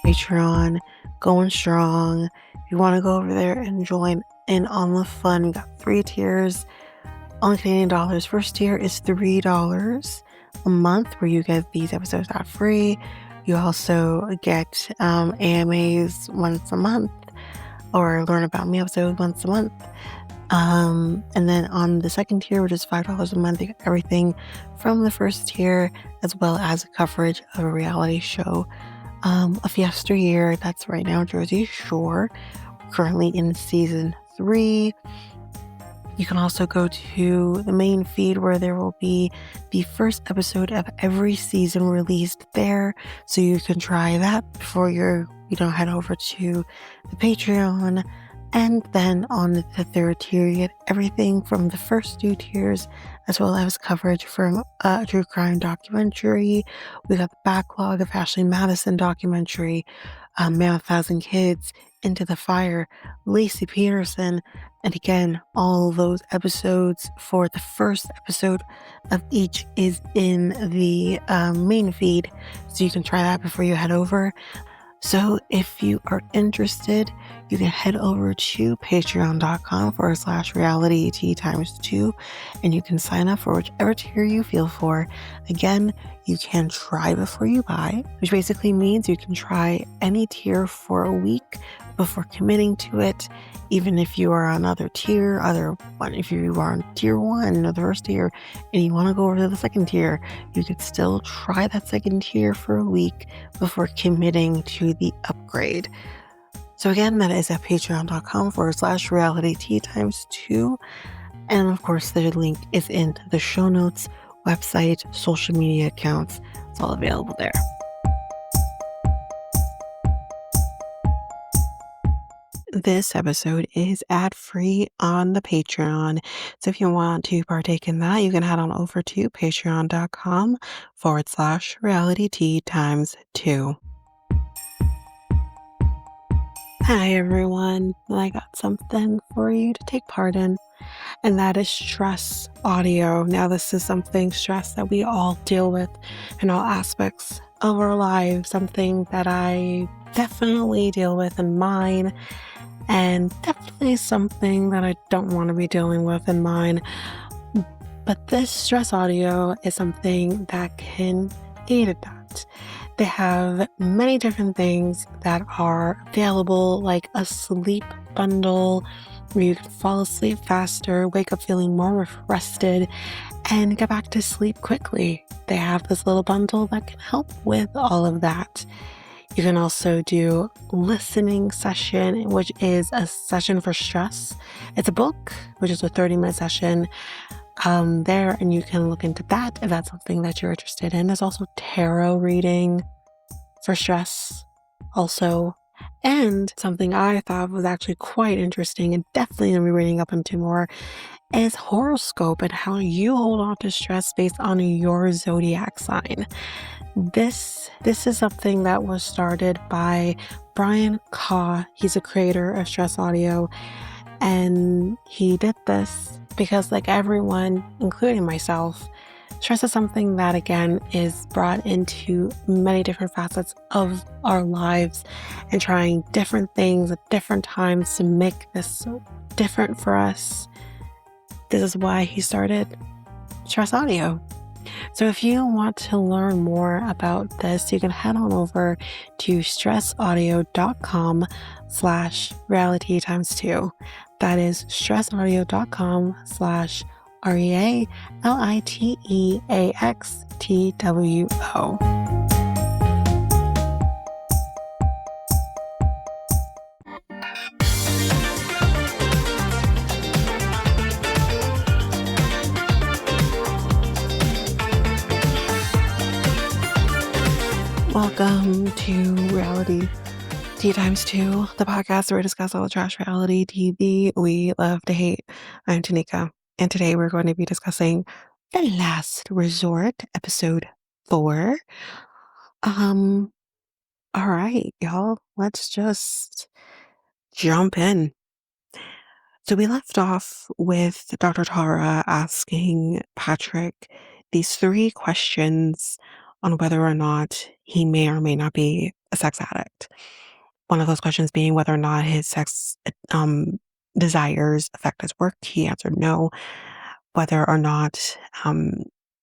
Patreon, going strong. If you want to go over there and join in on the fun, we got 3 tiers on Canadian dollars. First tier is $3 a month, where you get these episodes ad free. You also get AMAs once a month, or learn about me episodes once a month. And then on the second tier, which is $5 a month, you get everything from the first tier, as well as coverage of a reality show of yesteryear. That's right now Jersey Shore, currently in season 3. You can also go to the main feed, where there will be the first episode of every season released there. So you can try that before you head over to the Patreon. And then on the third tier, you get everything from the first 2 tiers, as well as coverage from a true crime documentary. We got the backlog of Ashley Madison documentary, Man with 1,000 Kids, Into the Fire, Lacey Peterson, and again, all those episodes for the first episode of each is in the main feed, so you can try that before you head over. So if you are interested, you can head over to patreon.com/realityt times 2, and you can sign up for whichever tier you feel for. Again, you can try before you buy, which basically means you can try any tier for a week before committing to it. Even if you are on other tier, if you are on tier 1 or the first tier and you want to go over to the second tier, you could still try that second tier for a week before committing to the upgrade. So again, that is at patreon.com/realityt times 2. And of course, the link is in the show notes, website, social media accounts. It's all available there. This episode is ad-free on the Patreon. So if you want to partake in that, you can head on over to patreon.com/realityt times 2. Hi everyone, I got something for you to take part in, and that is stress audio. Now, this is stress that we all deal with in all aspects of our lives, something that I definitely deal with in mine, and definitely something that I don't want to be dealing with in mine. But this stress audio is something that can aid at that. They have many different things that are available, like a sleep bundle where you can fall asleep faster, wake up feeling more rested, and get back to sleep quickly. They have this little bundle that can help with all of that. You can also do listening session, which is a session for stress. It's a book, which is a 30-minute session there, and you can look into that if that's something that you're interested in. There's also tarot reading for stress also. And something I thought was actually quite interesting and definitely going to be reading up into more is horoscope and how you hold on to stress based on your zodiac sign. This is something that was started by Brian Kaw. He's a creator of stress audio, and he did this because, like everyone, including myself, stress is something that, again, is brought into many different facets of our lives, and trying different things at different times to make this so different for us. This is why he started stress audio. So if you want to learn more about this, you can head on over to stressaudio.com/reality times 2. That is stressaudio.com/REALITEAXTWO. Welcome to Reality T times 2, the podcast where we discuss all the trash reality TV we love to hate. I'm Tanika, and today we're going to be discussing The Last Resort, episode 4. All right, y'all, let's just jump in. So we left off with Dr. Tara asking Patrick these 3 questions on whether or not he may or may not be a sex addict. One of those questions being whether or not his sex desires affect his work. He answered no. Whether or not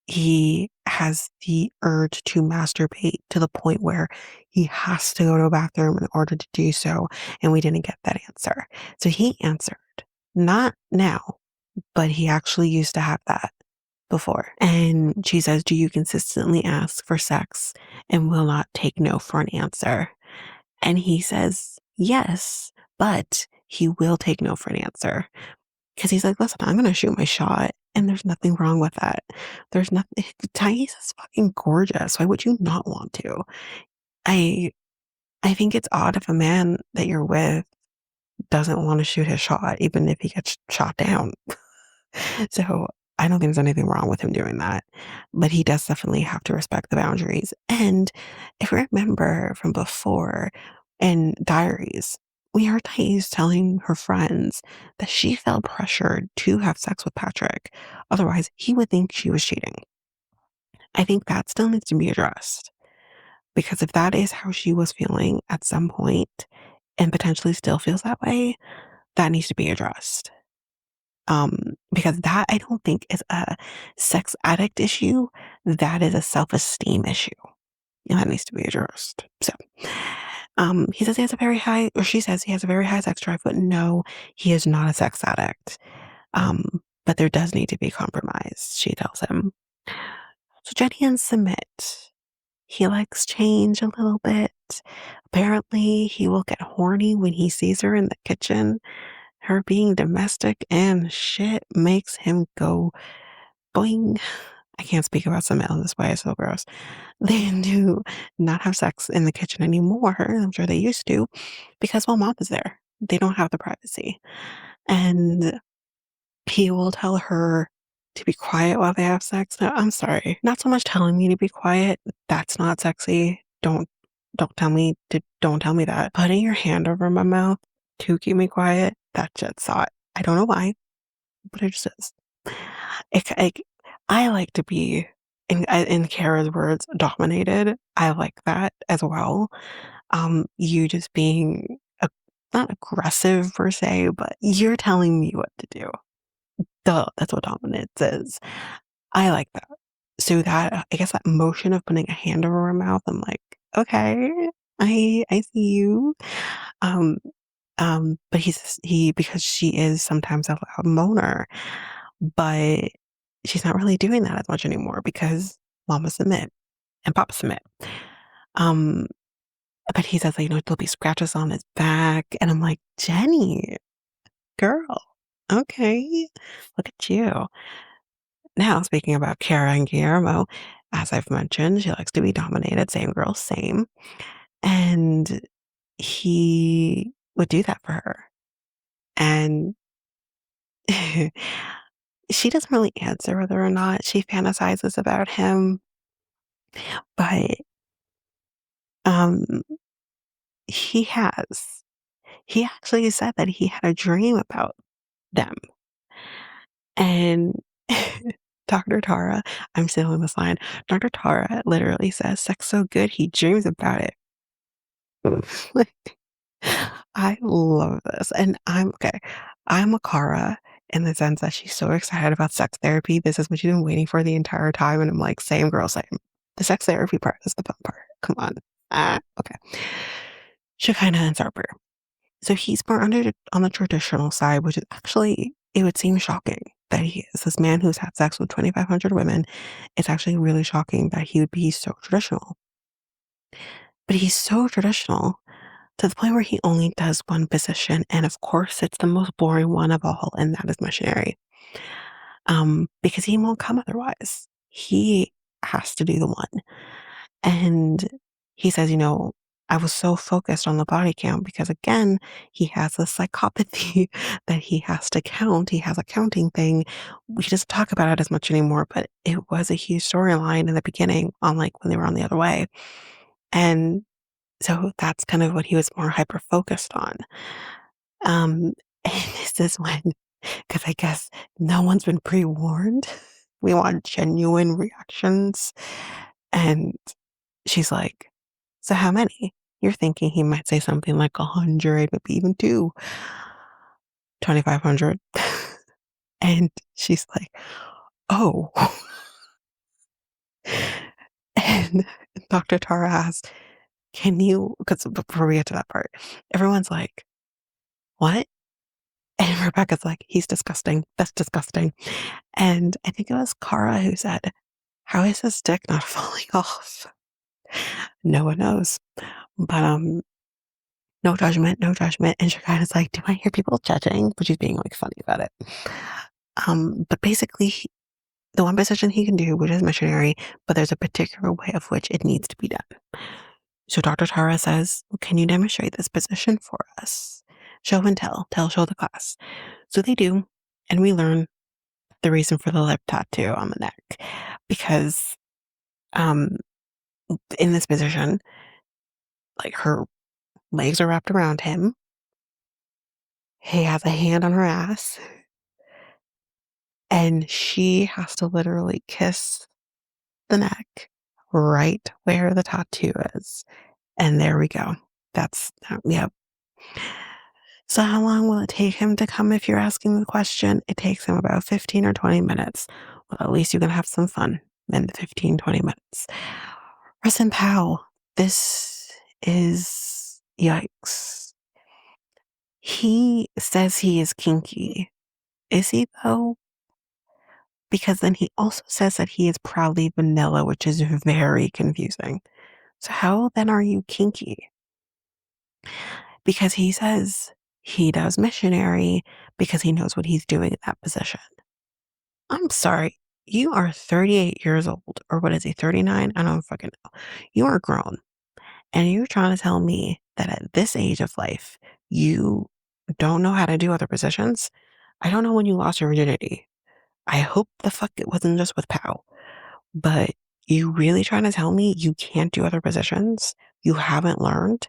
he has the urge to masturbate to the point where he has to go to a bathroom in order to do so. And we didn't get that answer. So he answered, not now, but he actually used to have that before. And she says, do you consistently ask for sex and will not take no for an answer? And he says, yes, but he will take no for an answer. Because he's like, listen, I'm going to shoot my shot. And there's nothing wrong with that. There's nothing. Thais is fucking gorgeous. Why would you not want to? I I think it's odd if a man that you're with doesn't want to shoot his shot, even if he gets shot down. So I don't think there's anything wrong with him doing that. But he does definitely have to respect the boundaries. And if you remember from before in diaries, we heard Thais telling her friends that she felt pressured to have sex with Patrick. Otherwise, he would think she was cheating. I think that still needs to be addressed. Because if that is how she was feeling at some point and potentially still feels that way, that needs to be addressed. Because that I don't think is a sex addict issue. That is a self-esteem issue. And that needs to be addressed. So, he says he has a very high, or she says he has a very high sex drive, but no, he is not a sex addict. But there does need to be compromise, she tells him. So Jenny and Sumit, he likes change a little bit. Apparently, he will get horny when he sees her in the kitchen. Her being domestic and shit makes him go boing. I can't speak about Sumit in this way, it's so gross. They do not have sex in the kitchen anymore. I'm sure they used to, because while mom is there, they don't have the privacy. And he will tell her to be quiet while they have sex. Now, I'm sorry, not so much telling me to be quiet. That's not sexy. Don't tell me that. Putting your hand over my mouth to keep me quiet, that shit's hot. I don't know why, but it just is. I like to be, in Kara's words, dominated. I like that as well. You just being not aggressive per se, but you're telling me what to do. Duh, that's what dominance is. I like that. So that, I guess that motion of putting a hand over her mouth, I'm like, okay, I see you. Um, but because she is sometimes a loud moaner, but she's not really doing that as much anymore because Mama Submit and Papa Submit. But he says, like, there'll be scratches on his back. And I'm like, Jenny, girl, okay, look at you. Now, speaking about Kara and Guillermo, as I've mentioned, she likes to be dominated. Same girl, same. And he would do that for her. And she doesn't really answer whether or not she fantasizes about him. But um, he has. He actually said that he had a dream about them. And Dr. Tara, I'm stealing this line. Dr. Tara literally says, sex so good, he dreams about it. Like, I love this. And I'm a Kara in the sense that she's so excited about sex therapy. This is what she's been waiting for the entire time. And I'm like, same girl, same. The sex therapy part is the fun part. Come on. Okay. Shekinah and Sarper. So he's more on the traditional side, which is actually, it would seem shocking that he is this man who's had sex with 2,500 women. It's actually really shocking that he would be so traditional. But he's so traditional to the point where he only does one position. And of course, it's the most boring one of all, and that is missionary. Because he won't come otherwise. He has to do the one. And he says, I was so focused on the body count because, again, he has this psychopathy that he has to count. He has a counting thing. We doesn't talk about it as much anymore, but it was a huge storyline in the beginning on when they were on the other way. And so that's kind of what he was more hyper focused on. And this is when, because I guess no one's been pre-warned. We want genuine reactions. And she's like, so how many? You're thinking he might say something like 100, maybe even 2,500. And she's like, oh. And Dr. Tara asks, can you, because before we get to that part, everyone's like, what? And Rebecca's like, he's disgusting. That's disgusting. And I think it was Cara who said, how is his dick not falling off? No one knows. But no judgment, no judgment. And Shekinah's like, do I hear people judging? But she's being like funny about it. But basically the one position he can do, which is missionary, but there's a particular way of which it needs to be done. So Dr. Tara says, well, can you demonstrate this position for us? Show and tell, show the class. So they do. And we learn the reason for the lip tattoo on the neck, because in this position, like her legs are wrapped around him. He has a hand on her ass, and she has to literally kiss the neck right where the tattoo is. And there we go. Yep. So how long will it take him to come if you're asking the question? It takes him about 15 or 20 minutes. Well, at least you can have some fun in the 15, 20 minutes. Russ and Pao, this is yikes. He says he is kinky. Is he though? Because then he also says that he is proudly vanilla, which is very confusing. So how then are you kinky? Because he says he does missionary because he knows what he's doing in that position. I'm sorry, you are 38 years old, or what is he, 39? I don't fucking know. You are grown, and you're trying to tell me that at this age of life, you don't know how to do other positions? I don't know when you lost your virginity. I hope the fuck it wasn't just with Pow. But you really trying to tell me you can't do other positions? You haven't learned?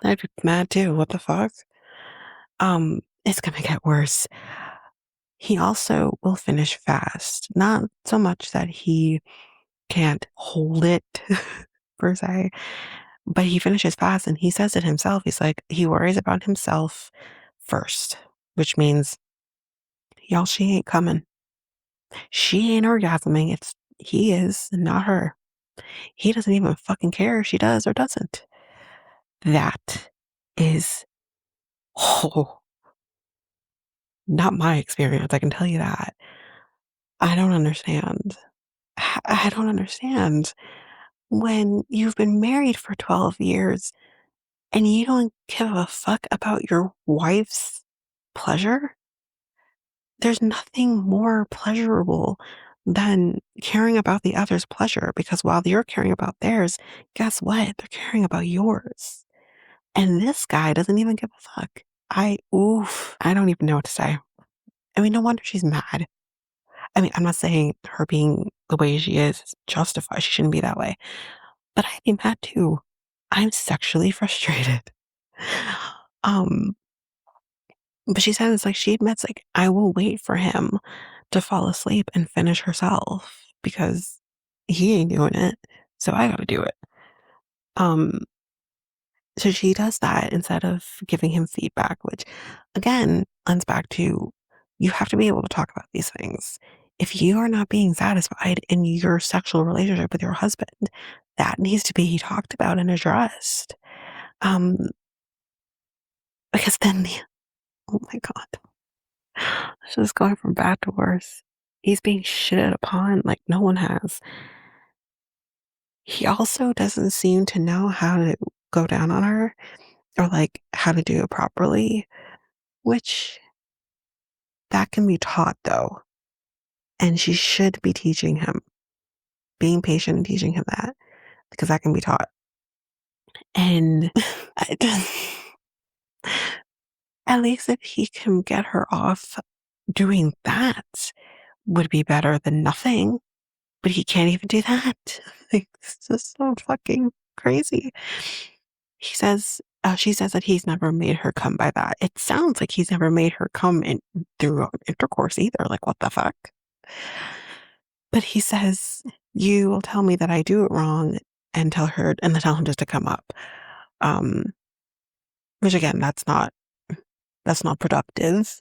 I'd be mad too. What the fuck? It's gonna get worse. He also will finish fast. Not so much that he can't hold it per se, but he finishes fast, and he says it himself. He's like, he worries about himself first, which means, y'all, she ain't coming. She ain't orgasming. He is, not her. He doesn't even fucking care if she does or doesn't. That is, oh, not my experience. I can tell you that. I don't understand. I don't understand. When you've been married for 12 years and you don't give a fuck about your wife's pleasure, there's nothing more pleasurable than caring about the other's pleasure, because while you're caring about theirs, guess what? They're caring about yours. And this guy doesn't even give a fuck. I don't even know what to say. I mean, no wonder she's mad. I mean, I'm not saying her being the way she is justified. She shouldn't be that way. But I'd be mad too. I'm sexually frustrated. Um, but she says, like, she admits, like, I will wait for him to fall asleep and finish herself because he ain't doing it. So I gotta do it. Um, so she does that instead of giving him feedback, which again lends back to, you have to be able to talk about these things. If you are not being satisfied in your sexual relationship with your husband, that needs to be talked about and addressed. Um, because then oh my God, this is going from bad to worse. He's being shitted upon like no one has. He also doesn't seem to know how to go down on her, or like how to do it properly, which that can be taught though. And she should be teaching him, being patient and teaching him that, because that can be taught. And I just, at least if he can get her off doing that, would be better than nothing. But he can't even do that. Like, it's just so fucking crazy. She says that he's never made her come by that. It sounds like he's never made her come in through intercourse either. Like, what the fuck? But he says you will tell me that I do it wrong and then tell him just to come up. Um, which again, that's not productive.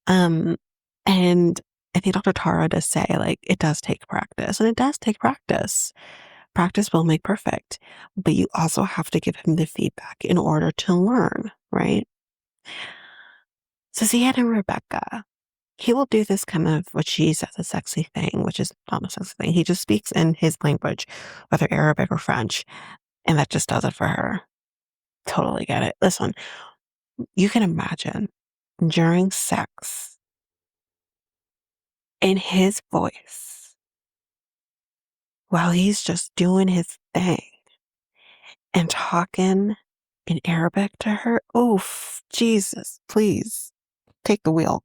Um, and I think Dr. Tara does say, like, it does take practice, and it does take practice. Practice will make perfect, but you also have to give him the feedback in order to learn, right? So Ziad and Rebecca, he will do this kind of what she says a sexy thing, which is not a sexy thing. He just speaks in his language, whether Arabic or French, and that just does it for her. Totally get it. Listen, you can imagine during sex in his voice while he's just doing his thing and talking in Arabic to her. Oof, Jesus, please take the wheel.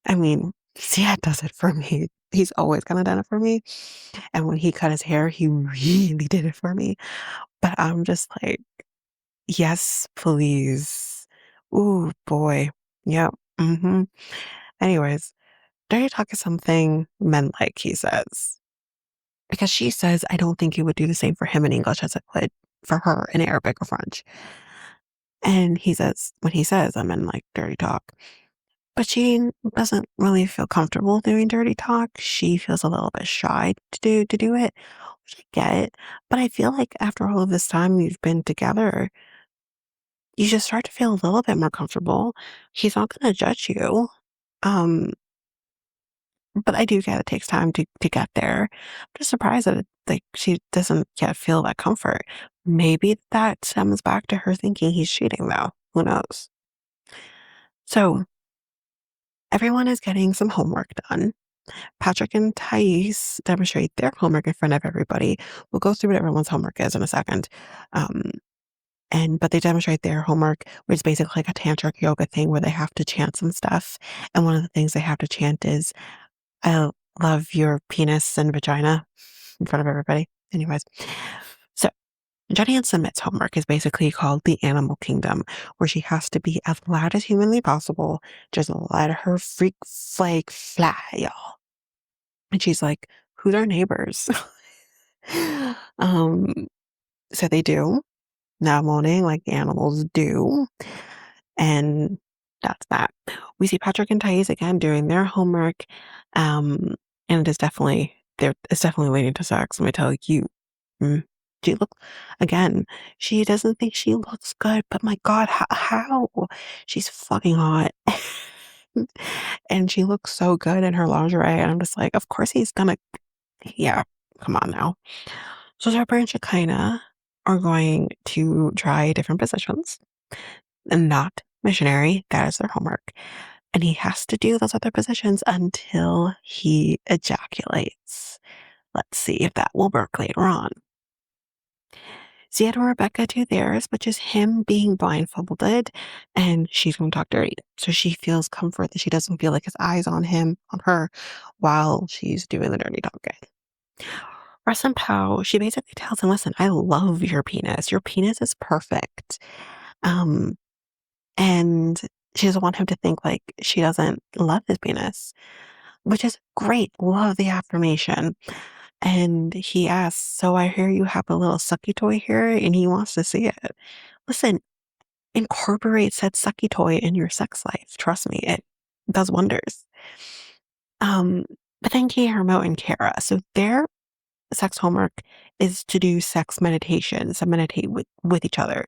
I mean, Ziad does it for me. He's always kind of done it for me. And when he cut his hair, he really did it for me. But I'm just like, yes, please. Ooh, boy. Yep. Anyways, dirty talk is something men like, he says. Because she says, I don't think you would do the same for him in English as it would for her in Arabic or French. And he says, when he says, I'm in like dirty talk. But she doesn't really feel comfortable doing dirty talk. She feels a little bit shy to do it, which I get it. But I feel like after all of this time you've been together, you just start to feel a little bit more comfortable. He's not going to judge you. Um, but I do get it takes time to get there. I'm just surprised that like she doesn't yet feel that comfort. Maybe that stems back to her thinking he's cheating, though. Who knows? So everyone is getting some homework done. Patrick and Thais demonstrate their homework in front of everybody. We'll go through what everyone's homework is in a second. Um, but they demonstrate their homework, which is basically like a tantric yoga thing where they have to chant some stuff. And one of the things they have to chant is, I love your penis and vagina in front of everybody. Anyways, so Jenny and Sumit's homework is basically called the Animal Kingdom, where she has to be as loud as humanly possible. Just let her freak flag fly, y'all. And she's like, who's our neighbors? um, so they do that morning, like the animals do. And that's that. We see Patrick and Thais again doing their homework. And it's definitely leading to sex, let me tell you. Mm. She look again, she doesn't think she looks good, but my God, how? She's fucking hot. And she looks so good in her lingerie. And I'm just like, of course he's gonna, yeah, come on now. So Sarper and Shekinah are going to try different positions and not missionary. That is their homework. And he has to do those other positions until he ejaculates. Let's see if that will work later on. Ziad and Rebecca do theirs, which is him being blindfolded, and she's going to talk dirty. So she feels comfort that she doesn't feel like his eyes on her, while she's doing the dirty talking. Russ and Pao, she basically tells him, listen, I love your penis. Your penis is perfect. And she doesn't want him to think like she doesn't love his penis, which is great. Love the affirmation. And he asks, so I hear you have a little sucky toy here and he wants to see it. Listen, incorporate said sucky toy in your sex life. Trust me, it does wonders. But then Guillermo and Kara, so their sex homework is to do sex meditation, so meditate with each other.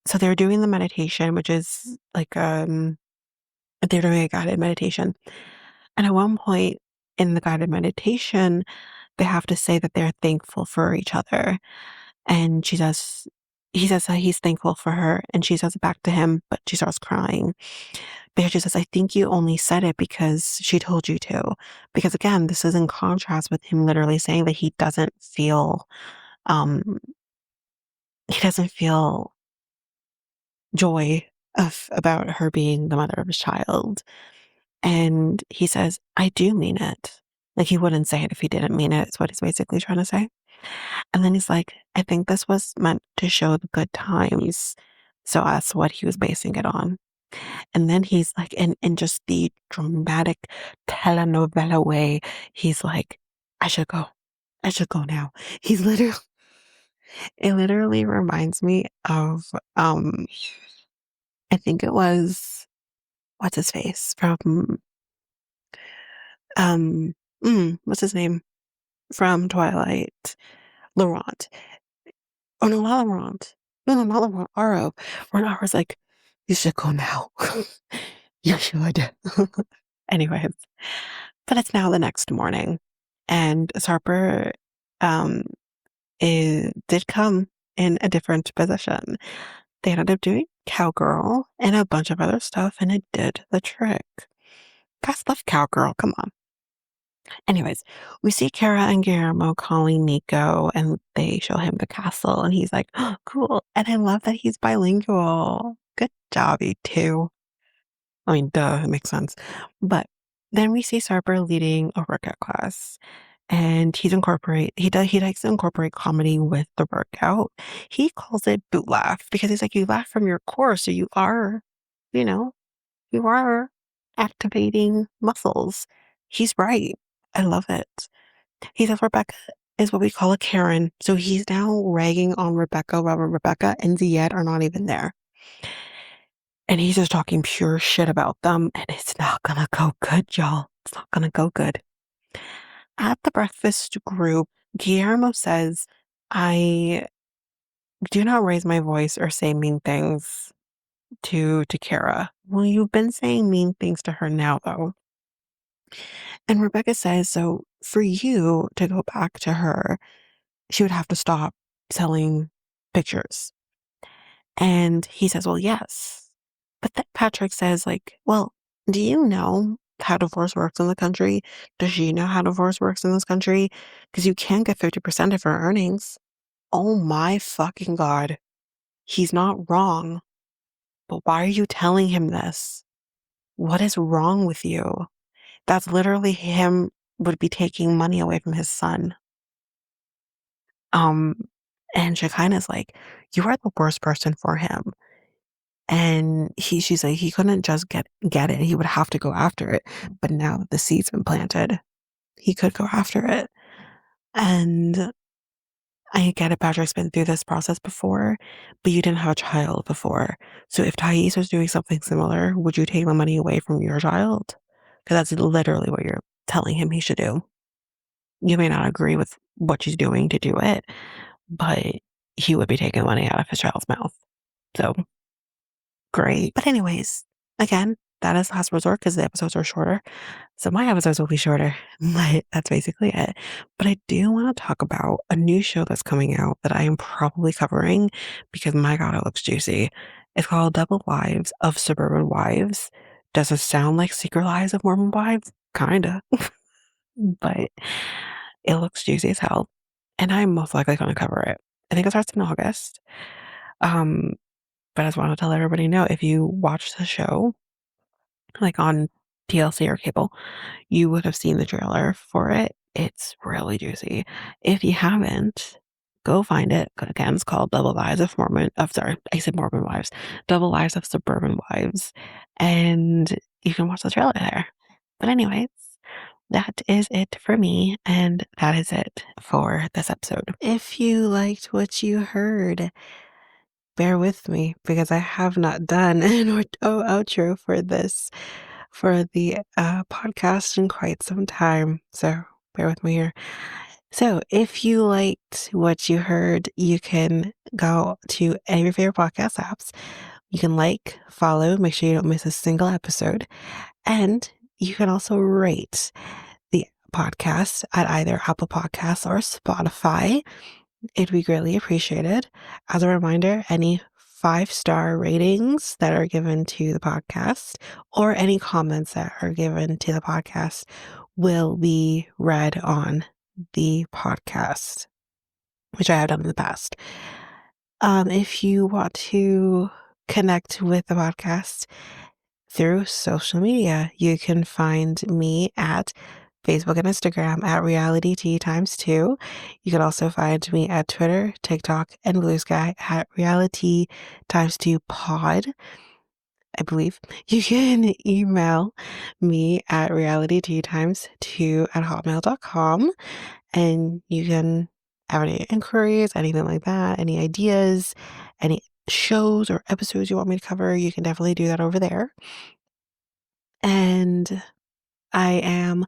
So they're doing the meditation, which is like they're doing a guided meditation. And at one point in the guided meditation, they have to say that they're thankful for each other. And he says that he's thankful for her, and she says it back to him, but she starts crying. Because she says, I think you only said it because she told you to. Because again, this is in contrast with him literally saying that he doesn't feel joy about her being the mother of his child. And he says, I do mean it. Like he wouldn't say it if he didn't mean it, is what he's basically trying to say. And then he's like, I think this was meant to show the good times. So that's what he was basing it on. And then he's like, in just the dramatic telenovela way, he's like, I should go. I should go now. He's literally, it literally reminds me of, I think it was, what's his face from, um, what's his name from Twilight? Laurent. Oh no, not Laurent. No, not Laurent. Aro. When Aro's like, you should go now. You should. Anyways, but it's now the next morning, and Sarper did come in a different position. They ended up doing cowgirl and a bunch of other stuff, and it did the trick. Guys love cowgirl. Come on. Anyways, we see Kara and Guillermo calling Nico, and they show him the castle, and he's like, oh, cool. And I love that he's bilingual. Good job, you two. I mean, duh, it makes sense. But then we see Sarper leading a workout class, and he likes to incorporate comedy with the workout. He calls it boot laugh because he's like, you laugh from your core, so you are, you know, you are activating muscles. He's right. I love it. He says Rebecca is what we call a Karen. So he's now ragging on Rebecca while Rebecca and Zied are not even there. And he's just talking pure shit about them. And it's not gonna go good, y'all. It's not gonna go good. At the breakfast group, Guillermo says, I do not raise my voice or say mean things to Kara. Well, you've been saying mean things to her now, though. And Rebecca says, so for you to go back to her, she would have to stop selling pictures. And he says, well, yes. But then Patrick says, like, well, do you know how divorce works in the country? Does she know how divorce works in this country? Because you can get 50% of her earnings. Oh my fucking God. He's not wrong. But why are you telling him this? What is wrong with you? That's literally him would be taking money away from his son. Um, and Shekinah's like, you are the worst person for him. And she's like, he couldn't just get it. He would have to go after it. But now that the seed's been planted, he could go after it. And I get it, Patrick's been through this process before, but you didn't have a child before. So if Thais was doing something similar, would you take the money away from your child? Because that's literally what you're telling him he should do. You may not agree with what she's doing to do it, but he would be taking money out of his child's mouth. So great. But anyways, again, that is last resort because the episodes are shorter. So my episodes will be shorter, but that's basically it. But I do want to talk about a new show that's coming out that I am probably covering because my God, it looks juicy. It's called Double Lives of Suburban Wives. Does it sound like Secret Lives of Mormon Wives? Kinda. But it looks juicy as hell. And I'm most likely going to cover it. I think it starts in August. But I just want to tell everybody know if you watch the show, like on TLC or cable, you would have seen the trailer for it. It's really juicy. If you haven't, go find it. Again, it's called Double Lives of I said Mormon Wives, Double Lives of Suburban Wives. And you can watch the trailer there. But anyways, that is it for me. And that is it for this episode. If you liked what you heard, bear with me because I have not done an outro for the podcast in quite some time. So bear with me here. So if you liked what you heard, you can go to any of your favorite podcast apps. You can follow, make sure you don't miss a single episode. And you can also rate the podcast at either Apple Podcasts or Spotify. It'd be greatly appreciated. As a reminder, any 5-star ratings that are given to the podcast or any comments that are given to the podcast will be read on the podcast, which I have done in the past. If you want to connect with the podcast through social media, you can find me at Facebook and Instagram at realityt2. You can also find me at Twitter, TikTok, and Blue Sky at reality2pod. I believe, you can email me at realityteatimes2@hotmail.com, and you can have any inquiries, anything like that, any ideas, any shows or episodes you want me to cover, you can definitely do that over there. And I am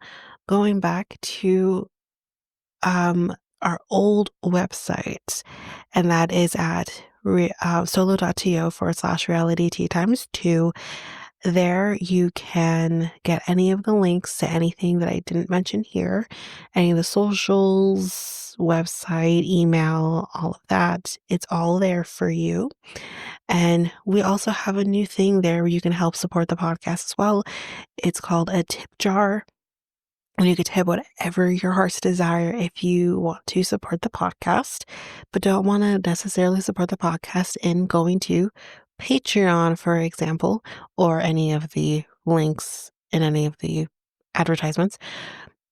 going back to our old website, and that is at solo.to/reality tea times 2. There you can get any of the links to anything that I didn't mention here, any of the socials, website, email, all of that. It's all there for you. And we also have a new thing there where you can help support the podcast as well. It's called a tip jar. And you could tip whatever your heart's desire if you want to support the podcast, but don't want to necessarily support the podcast in going to Patreon, for example, or any of the links in any of the advertisements.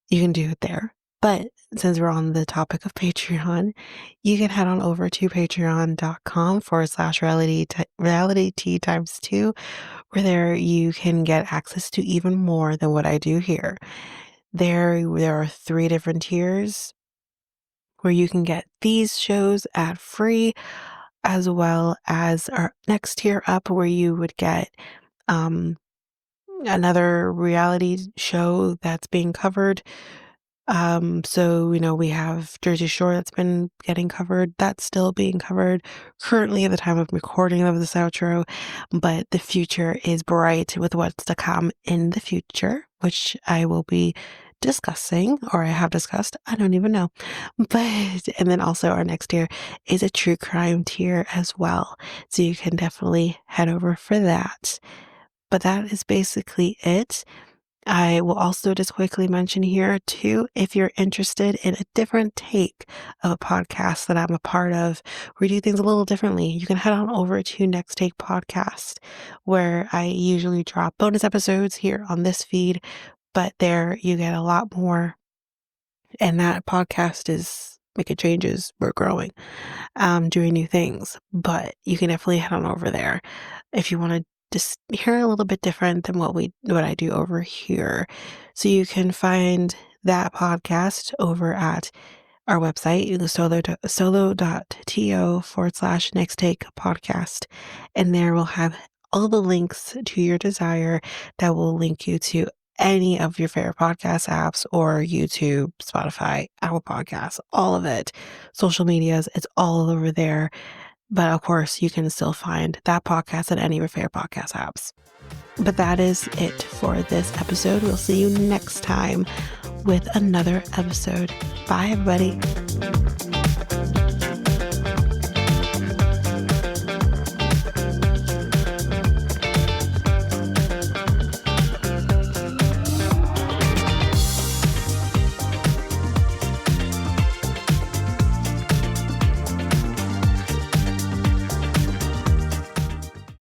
You can do it there. But since we're on the topic of Patreon, you can head on over to patreon.com/reality tea times 2, where there you can get access to even more than what I do here. There are 3 different tiers where you can get these shows ad free, as well as our next tier up where you would get another reality show that's being covered. So, we have Jersey Shore that's been getting covered. That's still being covered currently at the time of recording of this outro, but the future is bright with what's to come in the future, which I will be discussing, or I have discussed. I don't even know. And then also our next tier is a true crime tier as well. So you can definitely head over for that. But that is basically it. I will also just quickly mention here too, if you're interested in a different take of a podcast that I'm a part of, we do things a little differently, you can head on over to Next Take Podcast, where I usually drop bonus episodes here on this feed, but there you get a lot more. And that podcast is making changes. We're growing, doing new things, but you can definitely head on over there if you want to just hear a little bit different than what I do over here. So you can find that podcast over at our website, solo.to/next take podcast. And there we'll have all the links to your desire that will link you to any of your favorite podcast apps or YouTube, Spotify, Apple Podcasts, all of it. Social medias, it's all over there. But of course, you can still find that podcast at any of your favorite podcast apps. But that is it for this episode. We'll see you next time with another episode. Bye, everybody.